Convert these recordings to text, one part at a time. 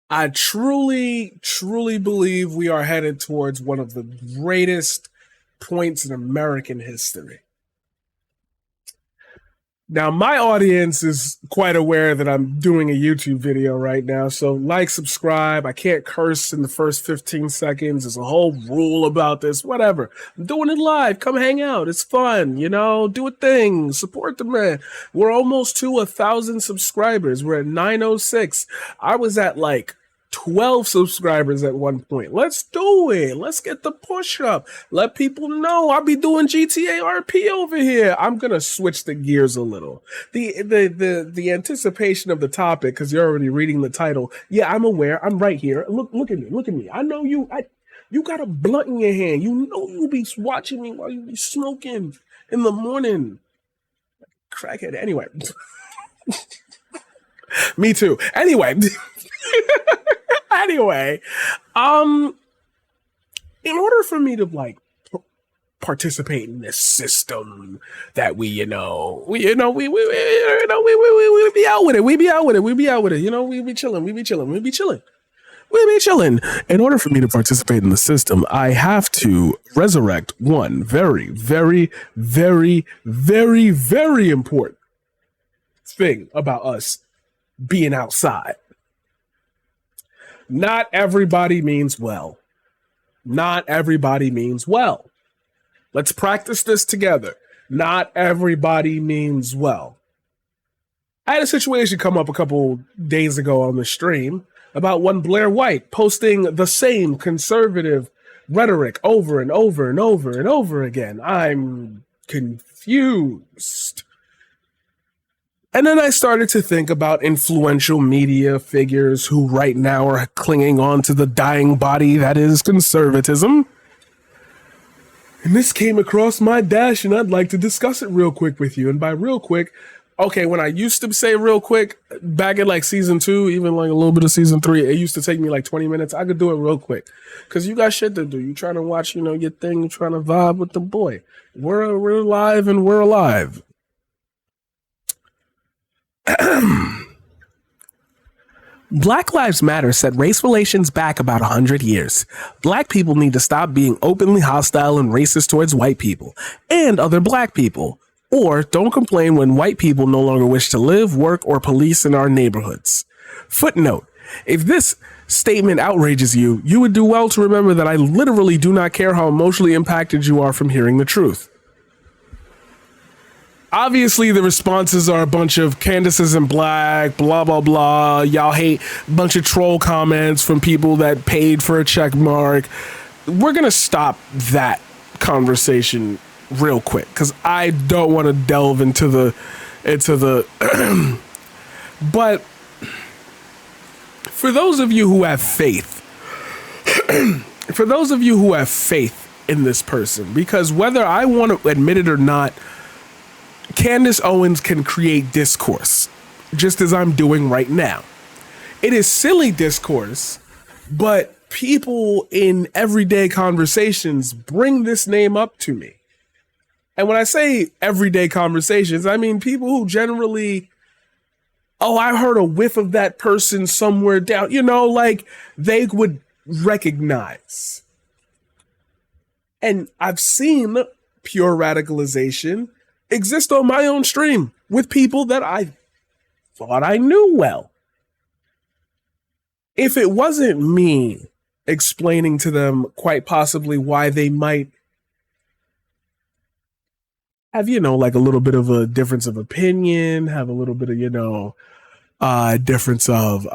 I truly, truly believe we are headed towards one of the greatest points in American history. Now, my audience is quite aware that I'm doing a YouTube video right now. So, like, subscribe. I can't curse in the first 15 seconds. There's a whole rule about this. Whatever. I'm doing it live. Come hang out. It's fun. Do a thing. Support the man. We're almost to 1,000 subscribers. We're at 906. I was at like 12 subscribers at one point. Let's do it. Let's get the push up. Let people know I'll be doing GTA RP over here. I'm gonna switch the gears a little. The anticipation of the topic, because you're already reading the title. Yeah, I'm aware. I'm right here. Look at me. Look at me. I know you. You got a blunt in your hand. You know you be watching me while you be smoking in the morning. Crackhead. Anyway. Me too. Anyway. Anyway, in order for me to participate in this system that we be out with it. We be out with it. We be chilling. We be chilling. In order for me to participate in the system, I have to resurrect one very, very, very, very, very important thing about us being outside. Not everybody means well. Not everybody means well. Let's practice this together. Not everybody means well. I had a situation come up a couple days ago on the stream about one Blair White posting the same conservative rhetoric over and over and over and over again. I'm confused. And then I started to think about influential media figures who right now are clinging on to the dying body that is conservatism. And this came across my dash, and I'd like to discuss it real quick with you. And by real quick, okay, when I used to say real quick, back in like season 2, even like a little bit of season 3, it used to take me like 20 minutes. I could do it real quick. Because you got shit to do. You trying to watch, your thing, you trying to vibe with the boy. We're live and we're alive. Black Lives Matter set race relations back about 100 years. Black people need to stop being openly hostile and racist towards white people and other black people. Or don't complain when white people no longer wish to live, work, or police in our neighborhoods. Footnote: if this statement outrages you, you would do well to remember that I literally do not care how emotionally impacted you are from hearing the truth. Obviously, the responses are a bunch of Candance isn't black, blah, blah, blah. Y'all hate a bunch of troll comments from people that paid for a check mark. We're going to stop that conversation real quick because I don't want to delve into the but for those of you who have faith, in this person, because whether I want to admit it or not, Candace Owens can create discourse, just as I'm doing right now. It is silly discourse, but people in everyday conversations bring this name up to me. And when I say everyday conversations, I mean people who generally, I heard a whiff of that person somewhere down, they would recognize. And I've seen pure radicalization exist on my own stream with people that I thought I knew well. If it wasn't me explaining to them quite possibly why they might have, like a little bit of a difference of opinion, have a little bit of, difference of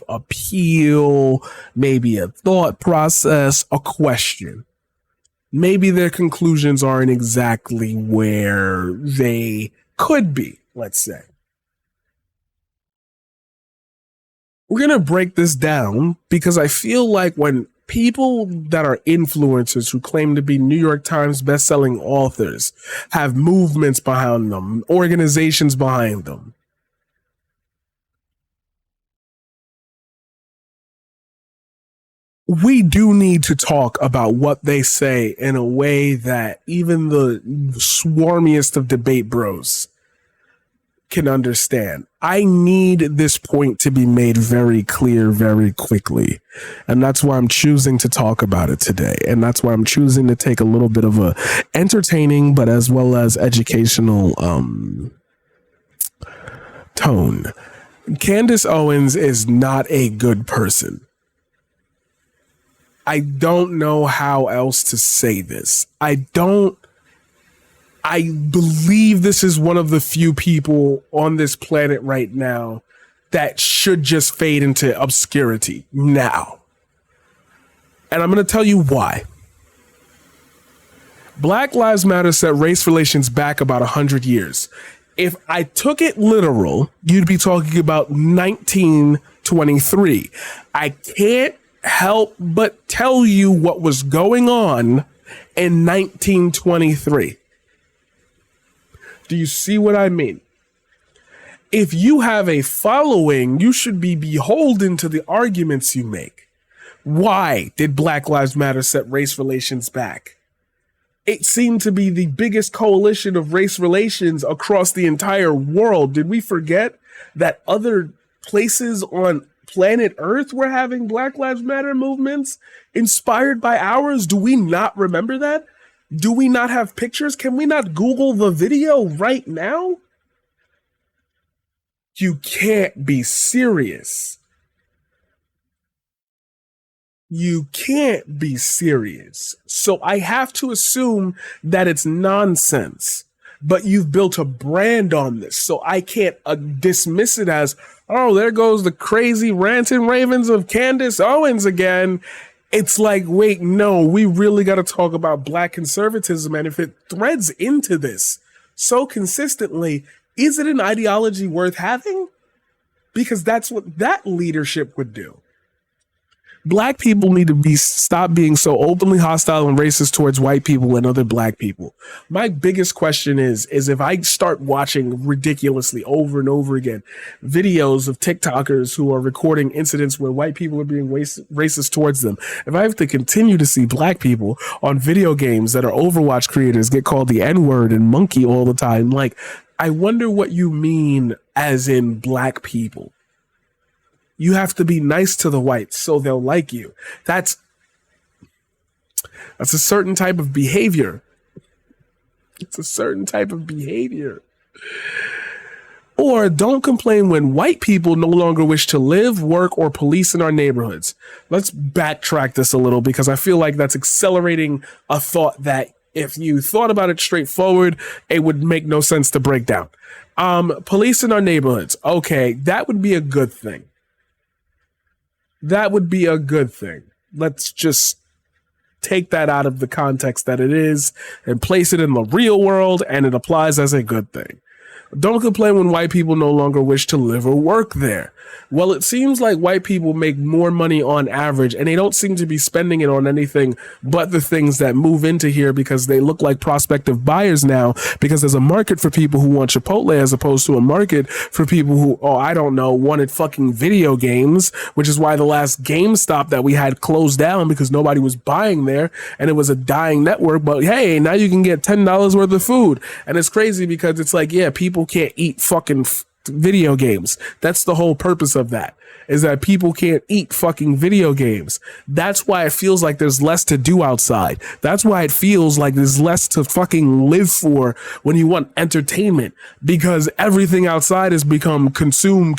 appeal, maybe a thought process, a question. Maybe their conclusions aren't exactly where they could be, let's say. We're going to break this down because I feel like when people that are influencers who claim to be New York Times bestselling authors have movements behind them, organizations behind them, we do need to talk about what they say in a way that even the swarmiest of debate bros can understand. I need this point to be made very clear very quickly. And that's why I'm choosing to talk about it today. And that's why I'm choosing to take a little bit of a entertaining, but as well as educational tone. Candace Owens is not a good person. I don't know how else to say this. I believe this is one of the few people on this planet right now that should just fade into obscurity now. And I'm going to tell you why. Black Lives Matter set race relations back about 100 years. If I took it literal, you'd be talking about 1923. I can't help but tell you what was going on in 1923. Do you see what I mean? If you have a following, you should be beholden to the arguments you make. Why did Black Lives Matter set race relations back? It seemed to be the biggest coalition of race relations across the entire world. Did we forget that other places on planet Earth were having Black Lives Matter movements inspired by ours? Do we not remember that? Do we not have pictures? Can we not Google the video right now? You can't be serious. You can't be serious. So I have to assume that it's nonsense. But you've built a brand on this. So I can't dismiss it as, oh, there goes the crazy ranting ravens of Candace Owens again. It's like, wait, no, we really got to talk about black conservatism. And if it threads into this so consistently, is it an ideology worth having? Because that's what that leadership would do. Black people need to stop being so openly hostile and racist towards white people and other black people. My biggest question is if I start watching ridiculously over and over again videos of TikTokers who are recording incidents where white people are being racist towards them, if I have to continue to see black people on video games that are Overwatch creators get called the N-word and monkey all the time, like, I wonder what you mean as in black people. You have to be nice to the whites so they'll like you. That's a certain type of behavior. It's a certain type of behavior. Or don't complain when white people no longer wish to live, work, or police in our neighborhoods. Let's backtrack this a little because I feel like that's accelerating a thought that if you thought about it straightforward, it would make no sense to break down. Police in our neighborhoods. Okay, that would be a good thing. That would be a good thing. Let's just take that out of the context that it is and place it in the real world, and it applies as a good thing. Don't complain when white people no longer wish to live or work there. Well, it seems like white people make more money on average, and they don't seem to be spending it on anything but the things that move into here because they look like prospective buyers now, because there's a market for people who want Chipotle as opposed to a market for people who, wanted fucking video games, which is why the last GameStop that we had closed down because nobody was buying there and it was a dying network. But hey, now you can get $10 worth of food. And it's crazy because it's like, yeah, people can't eat fucking video games. That's the whole purpose of that, is that people can't eat fucking video games. That's why it feels like there's less to do outside. That's why it feels like there's less to fucking live for when you want entertainment, because everything outside has become consume.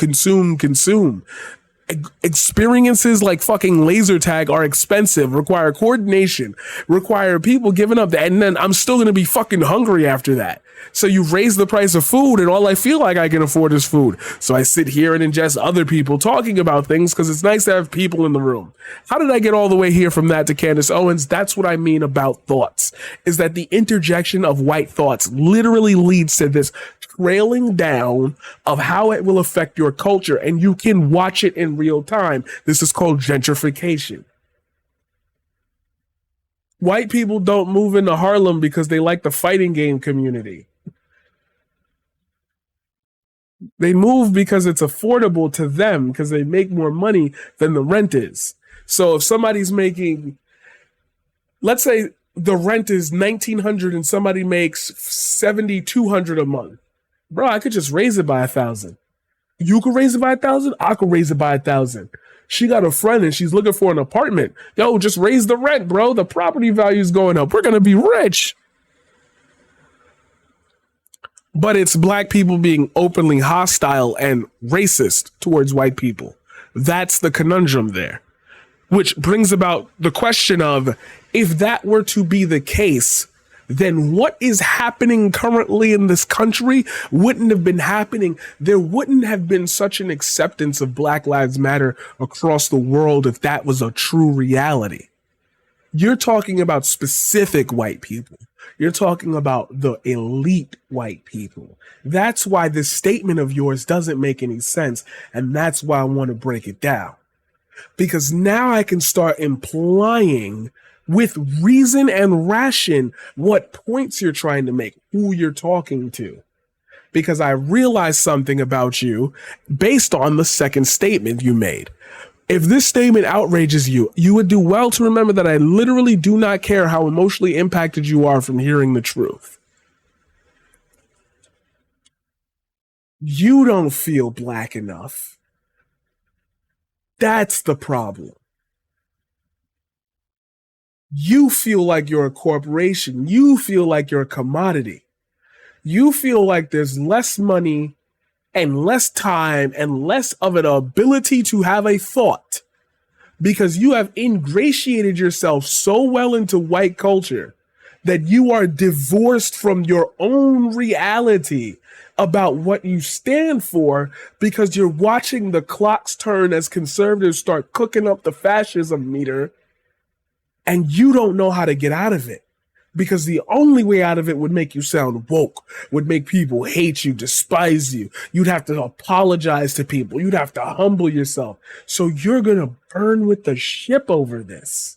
Experiences like fucking laser tag are expensive, require coordination, require people giving up that, and then I'm still going to be fucking hungry after that. So you raise the price of food and all I feel like I can afford is food. So I sit here and ingest other people talking about things because it's nice to have people in the room. How did I get all the way here from that to Candace Owens? That's what I mean about thoughts, is that the interjection of white thoughts literally leads to this trailing down of how it will affect your culture, and you can watch it in real time. This is called gentrification. White people don't move into Harlem because they like the fighting game community. They move because it's affordable to them because they make more money than the rent is. So if somebody's making, let's say the rent is $1,900 and somebody makes $7,200 a month, bro, I could just raise it by $1,000. You could raise it by 1,000. I could raise it by 1,000. She got a friend and she's looking for an apartment. Yo, just raise the rent, bro. The property value is going up. We're gonna be rich. But it's black people being openly hostile and racist towards white people. That's the conundrum there, which brings about the question of, if that were to be the case, then what is happening currently in this country wouldn't have been happening. There wouldn't have been such an acceptance of Black Lives Matter across the world if that was a true reality. You're talking about specific white people. You're talking about the elite white people. That's why this statement of yours doesn't make any sense. And that's why I want to break it down. Because now I can start implying with reason and ration what points you're trying to make, who you're talking to. Because I realized something about you based on the second statement you made. If this statement outrages you, you would do well to remember that I literally do not care how emotionally impacted you are from hearing the truth. You don't feel black enough. That's the problem. You feel like you're a corporation. You feel like you're a commodity. You feel like there's less money and less time and less of an ability to have a thought because you have ingratiated yourself so well into white culture that you are divorced from your own reality about what you stand for because you're watching the clocks turn as conservatives start cooking up the fascism meter and you don't know how to get out of it. Because the only way out of it would make you sound woke, would make people hate you, despise you. You'd have to apologize to people. You'd have to humble yourself. So you're going to burn with the ship over this.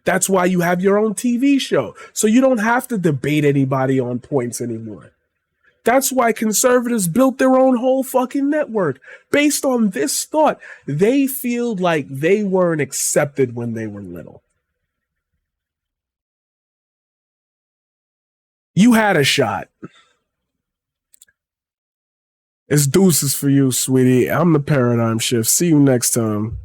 That's why you have your own TV show. So you don't have to debate anybody on points anymore. That's why conservatives built their own whole fucking network. Based on this thought, they feel like they weren't accepted when they were little. You had a shot. It's deuces for you, sweetie. I'm the paradigm shift. See you next time.